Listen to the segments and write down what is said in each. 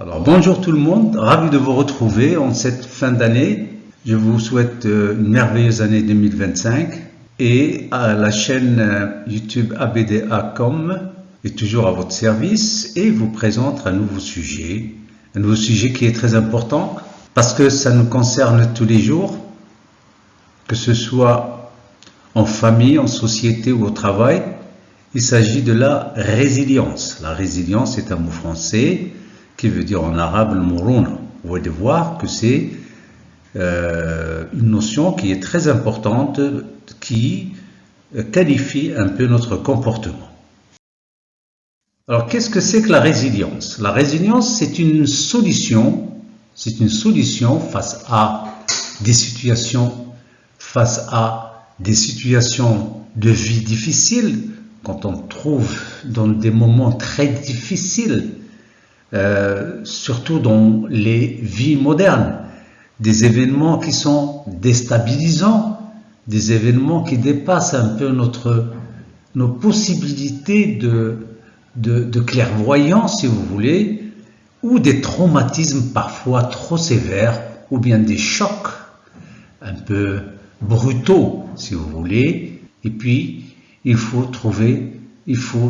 Alors bonjour tout le monde, ravi de vous retrouver en cette fin d'année. Je vous souhaite une merveilleuse année 2025 et à la chaîne YouTube ABDA.com est toujours à votre service et vous présente un nouveau sujet qui est très important parce que ça nous concerne tous les jours, que ce soit en famille, en société ou au travail. Il s'agit de la résilience. La résilience est un mot français qui veut dire en arabe le mourouna. Vous allez voir que c'est une notion qui est très importante, qui qualifie un peu notre comportement. Alors qu'est-ce que c'est que la résilience? La résilience, c'est une solution face à des situations de vie difficiles, quand on trouve dans des moments très difficiles, surtout dans les vies modernes, des événements qui sont déstabilisants, des événements qui dépassent un peu nos possibilités de clairvoyance, si vous voulez, ou des traumatismes parfois trop sévères, ou bien des chocs un peu brutaux, si vous voulez, et puis il faut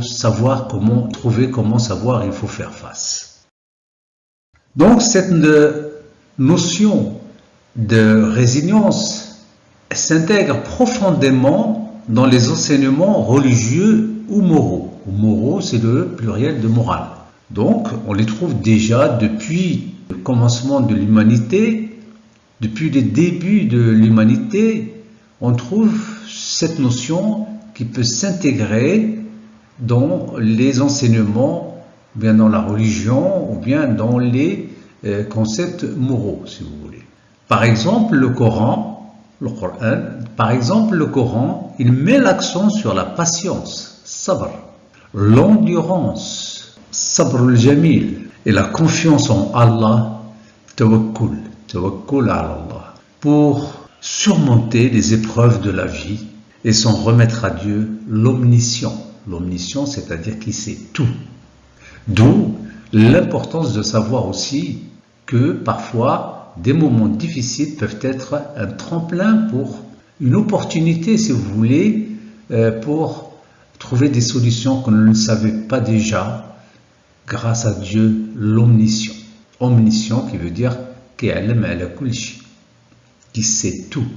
savoir comment il faut faire face. Donc cette notion de résilience s'intègre profondément dans les enseignements religieux ou moraux. Moraux, c'est le pluriel de morale. Donc on les trouve déjà depuis le commencement de l'humanité, depuis les débuts de l'humanité, on trouve cette notion qui peut s'intégrer dans les enseignements, ou bien dans la religion, ou bien dans les concepts moraux, si vous voulez. Par exemple, le Coran, il met l'accent sur la patience, sabr, l'endurance, sabr al-jamil, et la confiance en Allah, tawakkul ala Allah, pour surmonter les épreuves de la vie et s'en remettre à Dieu, l'omniscient. L'omniscient, c'est-à-dire qui sait tout. D'où l'importance de savoir aussi que parfois des moments difficiles peuvent être un tremplin pour une opportunité, si vous voulez, pour trouver des solutions qu'on ne savait pas déjà grâce à Dieu, l'omniscient. Omniscient qui veut dire qui sait tout.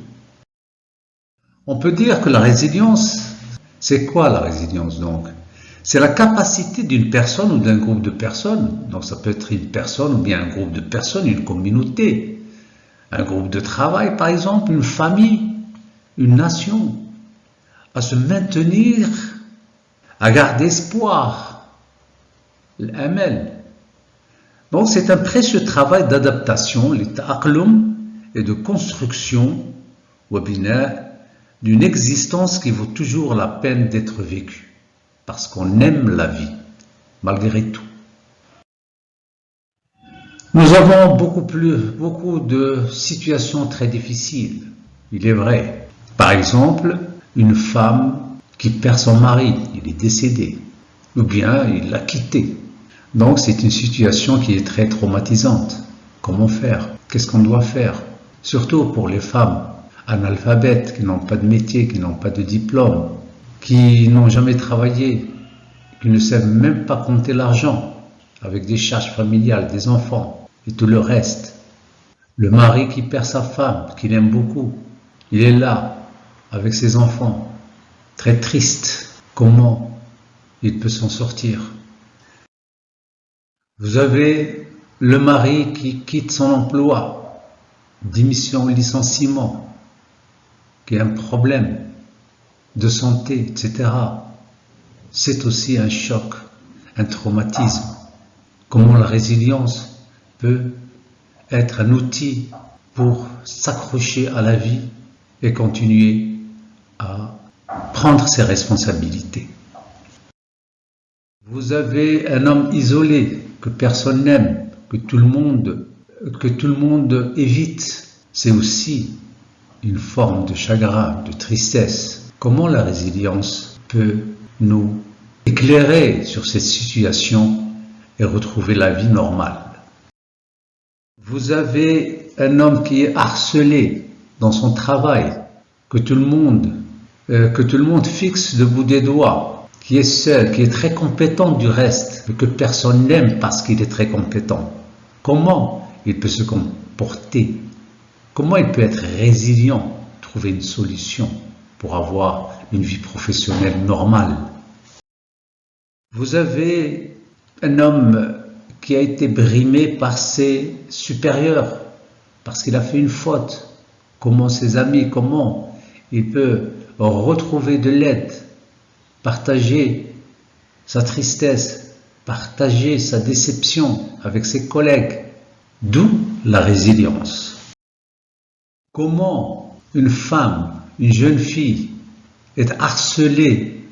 On peut dire que la résilience, c'est quoi la résilience donc? C'est la capacité d'une personne ou d'un groupe de personnes, donc ça peut être une personne ou bien un groupe de personnes, une communauté, un groupe de travail par exemple, une famille, une nation, à se maintenir, à garder espoir, l'amal. Donc c'est un précieux travail d'adaptation, l'ta'aqlum, et de construction, d'une existence qui vaut toujours la peine d'être vécue, parce qu'on aime la vie, malgré tout. Nous avons beaucoup de situations très difficiles, il est vrai. Par exemple, une femme qui perd son mari, il est décédé, ou bien il l'a quitté. Donc c'est une situation qui est très traumatisante. Comment faire? Qu'est-ce qu'on doit faire? Surtout pour les femmes analphabètes, qui n'ont pas de métier, qui n'ont pas de diplôme, qui n'ont jamais travaillé, qui ne savent même pas compter l'argent, avec des charges familiales, des enfants et tout le reste. Le mari qui perd sa femme, qu'il aime beaucoup, il est là, avec ses enfants, très triste. Comment il peut s'en sortir? Vous avez le mari qui quitte son emploi, démission, licenciement, qui a un problème de santé, etc. C'est aussi un choc, un traumatisme. Comment la résilience peut être un outil pour s'accrocher à la vie et continuer à prendre ses responsabilités. Vous avez un homme isolé que personne n'aime, que tout le monde évite. C'est aussi une forme de chagrin, de tristesse. Comment la résilience peut nous éclairer sur cette situation et retrouver la vie normale? Vous avez un homme qui est harcelé dans son travail, que tout le monde fixe le bout des doigts, qui est seul, qui est très compétent du reste, et que personne n'aime parce qu'il est très compétent. Comment il peut se comporter? Comment il peut être résilient, trouver une solution pour avoir une vie professionnelle normale? Vous avez un homme qui a été brimé par ses supérieurs, parce qu'il a fait une faute. Comment ses amis, comment il peut retrouver de l'aide, partager sa tristesse, partager sa déception avec ses collègues, d'où la résilience. Comment une femme, une jeune fille est harcelée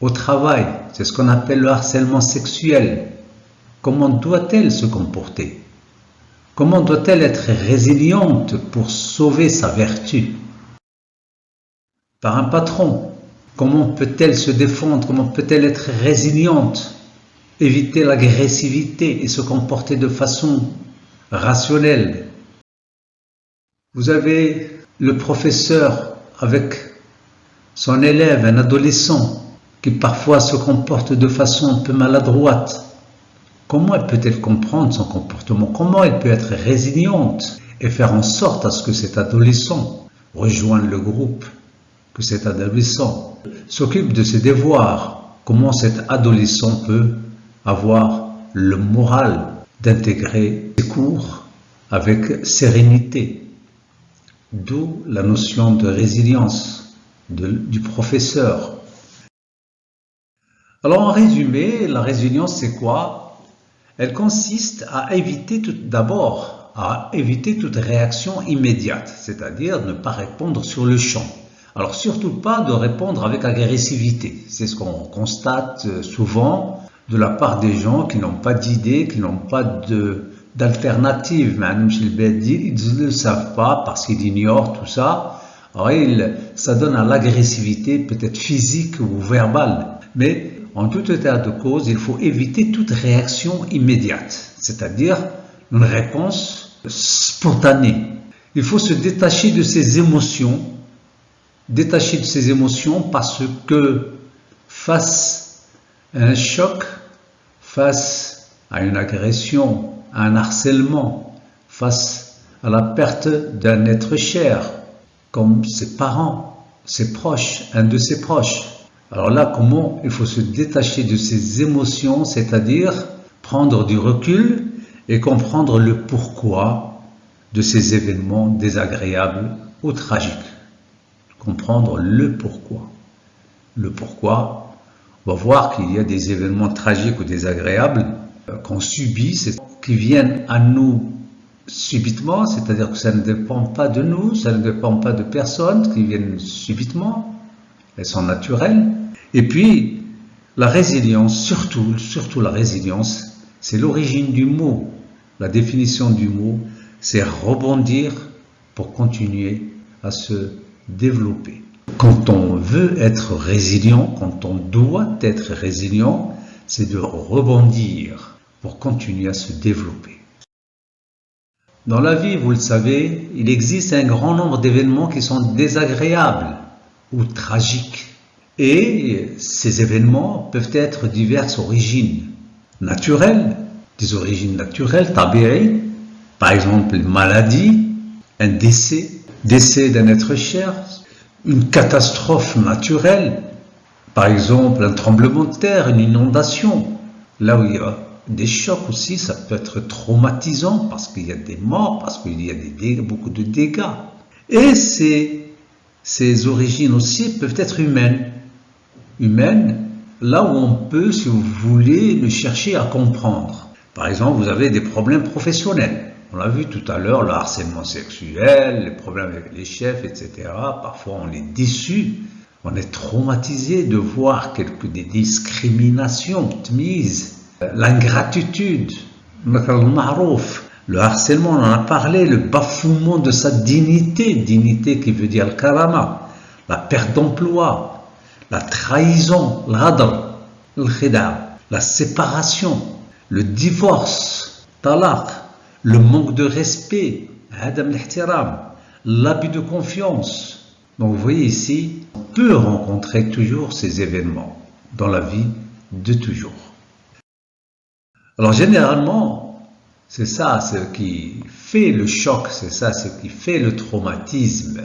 au travail, c'est ce qu'on appelle le harcèlement sexuel. Comment doit-elle se comporter? Comment doit-elle être résiliente pour sauver sa vertu? Par un patron, comment peut-elle se défendre? Comment peut-elle être résiliente? Éviter l'agressivité et se comporter de façon rationnelle. Vous avez le professeur avec son élève, un adolescent, qui parfois se comporte de façon un peu maladroite. Comment elle peut-elle comprendre son comportement? Comment elle peut être résiliente et faire en sorte à ce que cet adolescent rejoigne le groupe, que cet adolescent s'occupe de ses devoirs? Comment cet adolescent peut avoir le moral d'intégrer ses cours avec sérénité? D'où la notion de résilience du professeur. Alors en résumé, la résilience c'est quoi? Elle consiste à éviter d'abord à éviter toute réaction immédiate, c'est-à-dire ne pas répondre sur le champ. Alors surtout pas de répondre avec agressivité. C'est ce qu'on constate souvent de la part des gens qui n'ont pas d'idée, qui n'ont pas d'alternative. Ils ne le savent pas parce qu'ils ignorent tout ça. Alors ça donne à l'agressivité peut-être physique ou verbale. Mais en tout état de cause, il faut éviter toute réaction immédiate, c'est-à-dire une réponse spontanée. Il faut se détacher de ses émotions, parce que face à un choc, face à une agression, à un harcèlement, face à la perte d'un être cher, comme ses parents, ses proches, un de ses proches. Alors là, comment il faut se détacher de ses émotions, c'est-à-dire prendre du recul et comprendre le pourquoi de ces événements désagréables ou tragiques. Comprendre le pourquoi. Le pourquoi, on va voir qu'il y a des événements tragiques ou désagréables qu'on subit, qui viennent à nous subitement, c'est-à-dire que ça ne dépend pas de nous, ça ne dépend pas de personne, qui viennent subitement, elles sont naturelles. Et puis, la résilience, surtout la résilience, c'est l'origine du mot. La définition du mot, c'est rebondir pour continuer à se développer. Quand on veut être résilient, quand on doit être résilient, c'est de rebondir pour continuer à se développer. Dans la vie, vous le savez, il existe un grand nombre d'événements qui sont désagréables ou tragiques. Et ces événements peuvent être diverses origines naturelles, des origines naturelles, tabi'i, par exemple une maladie, un décès d'un être cher, une catastrophe naturelle, par exemple un tremblement de terre, une inondation. Là où il y a des chocs aussi, ça peut être traumatisant parce qu'il y a des morts, parce qu'il y a beaucoup de dégâts. Et ces origines aussi peuvent être humaines, là où on peut, si vous voulez, le chercher à comprendre. Par exemple, vous avez des problèmes professionnels. On l'a vu tout à l'heure, le harcèlement sexuel, les problèmes avec les chefs, etc. Parfois, on est déçu, on est traumatisé de voir des discriminations, l'ingratitude, le harcèlement, on en a parlé, le bafouement de sa dignité qui veut dire le karama, la perte d'emploi, la trahison, l'hadr, le khida, la séparation, le divorce, talaq, le manque de respect, l'abus de confiance. Donc vous voyez ici, on peut rencontrer toujours ces événements dans la vie de toujours. Alors généralement, c'est ça ce qui fait le choc, c'est ça ce qui fait le traumatisme.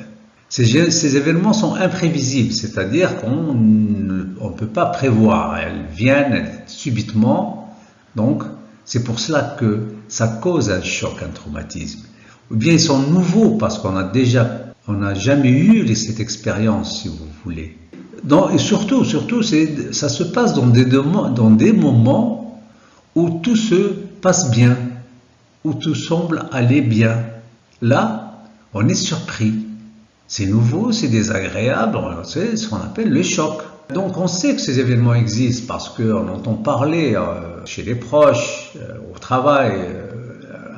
Ces événements sont imprévisibles, c'est-à-dire qu'on ne peut pas prévoir, elles viennent subitement, donc c'est pour cela que ça cause un choc, un traumatisme. Ou bien ils sont nouveaux parce qu'on n'a jamais eu cette expérience, si vous voulez. Et surtout, ça se passe dans des moments où tout se passe bien, où tout semble aller bien. Là, on est surpris. C'est nouveau, c'est désagréable, c'est ce qu'on appelle le choc. Donc on sait que ces événements existent parce qu'on entend parler chez les proches, au travail,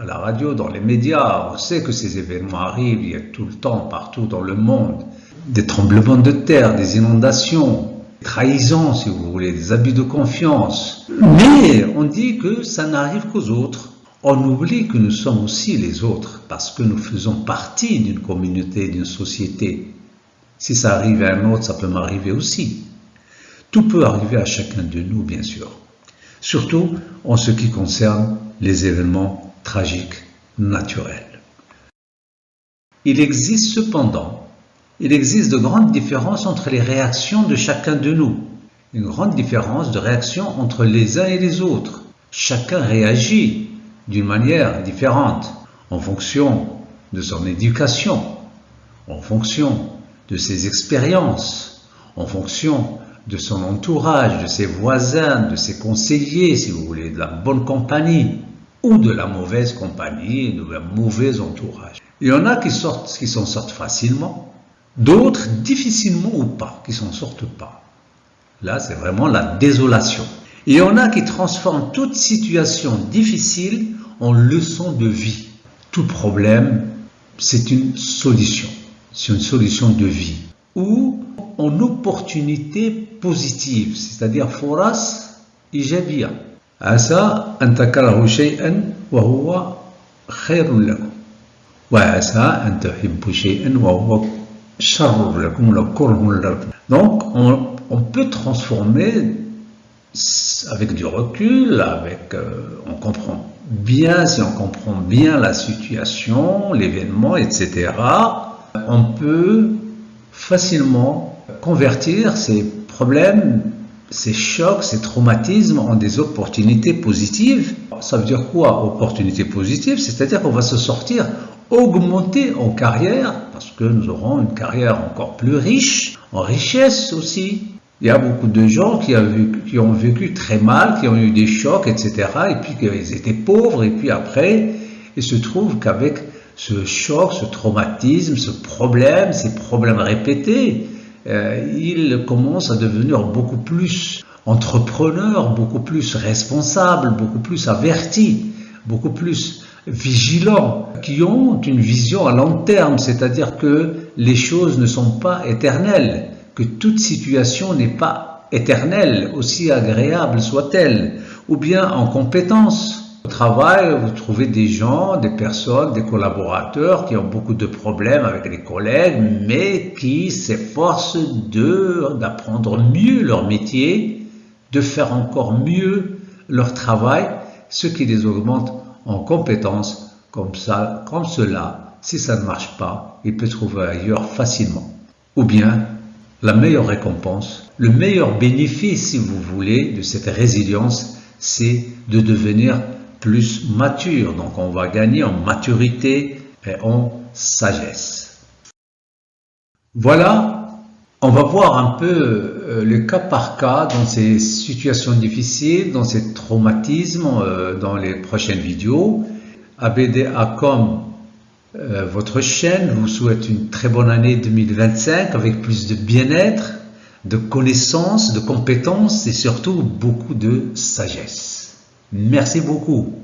à la radio, dans les médias. On sait que ces événements arrivent, il y a tout le temps, partout dans le monde. Des tremblements de terre, des inondations, des trahisons si vous voulez, des abus de confiance. Mais on dit que ça n'arrive qu'aux autres. On oublie que nous sommes aussi les autres parce que nous faisons partie d'une communauté, d'une société. Si ça arrive à un autre, ça peut m'arriver aussi. Tout peut arriver à chacun de nous, bien sûr. Surtout en ce qui concerne les événements tragiques naturels. Il existe de grandes différences entre les réactions de chacun de nous. Une grande différence de réaction entre les uns et les autres. Chacun réagit d'une manière différente, en fonction de son éducation, en fonction de ses expériences, en fonction de son entourage, de ses voisins, de ses conseillers, si vous voulez, de la bonne compagnie, ou de la mauvaise compagnie, de la mauvaise entourage. Il y en a qui s'en sortent facilement, d'autres difficilement ou pas, qui s'en sortent pas. Là, c'est vraiment la désolation. Et il y en a qui transforment toute situation difficile en leçon de vie. Tout problème, c'est une solution. C'est une solution de vie. Ou en opportunité positive, c'est-à-dire foras ijabia. Asa an takrahu shay'an wa huwa khairun lakum. Wa asa an tuhibbu shay'an wa huwa sharrun lakum la kurhun lakum. Donc on peut transformer avec du recul, on comprend bien, si on comprend bien la situation, l'événement, etc., on peut facilement convertir ces problèmes, ces chocs, ces traumatismes en des opportunités positives. Ça veut dire quoi, opportunités positives? C'est-à-dire qu'on va se sortir, augmenter en carrière, parce que nous aurons une carrière encore plus riche, en richesse aussi. Il y a beaucoup de gens qui ont vécu très mal, qui ont eu des chocs, etc. Et puis qu'ils étaient pauvres, et puis après, il se trouve qu'avec ce choc, ce traumatisme, ces problèmes répétés, ils commencent à devenir beaucoup plus entrepreneurs, beaucoup plus responsables, beaucoup plus avertis, beaucoup plus vigilants, qui ont une vision à long terme, c'est-à-dire que les choses ne sont pas éternelles, que toute situation n'est pas éternelle, aussi agréable soit-elle, ou bien en compétence. Au travail, vous trouvez des gens, des personnes, des collaborateurs qui ont beaucoup de problèmes avec les collègues, mais qui s'efforcent d'apprendre mieux leur métier, de faire encore mieux leur travail, ce qui les augmente en compétences. Comme cela, si ça ne marche pas, ils peuvent trouver ailleurs facilement. Ou bien, la meilleure récompense, le meilleur bénéfice, si vous voulez, de cette résilience, c'est de devenir plus mature. Donc on va gagner en maturité et en sagesse. Voilà, on va voir un peu le cas par cas dans ces situations difficiles, dans ces traumatismes, dans les prochaines vidéos. ABDA.com, votre chaîne, vous souhaite une très bonne année 2025 avec plus de bien-être, de connaissances, de compétences et surtout beaucoup de sagesse. Merci beaucoup.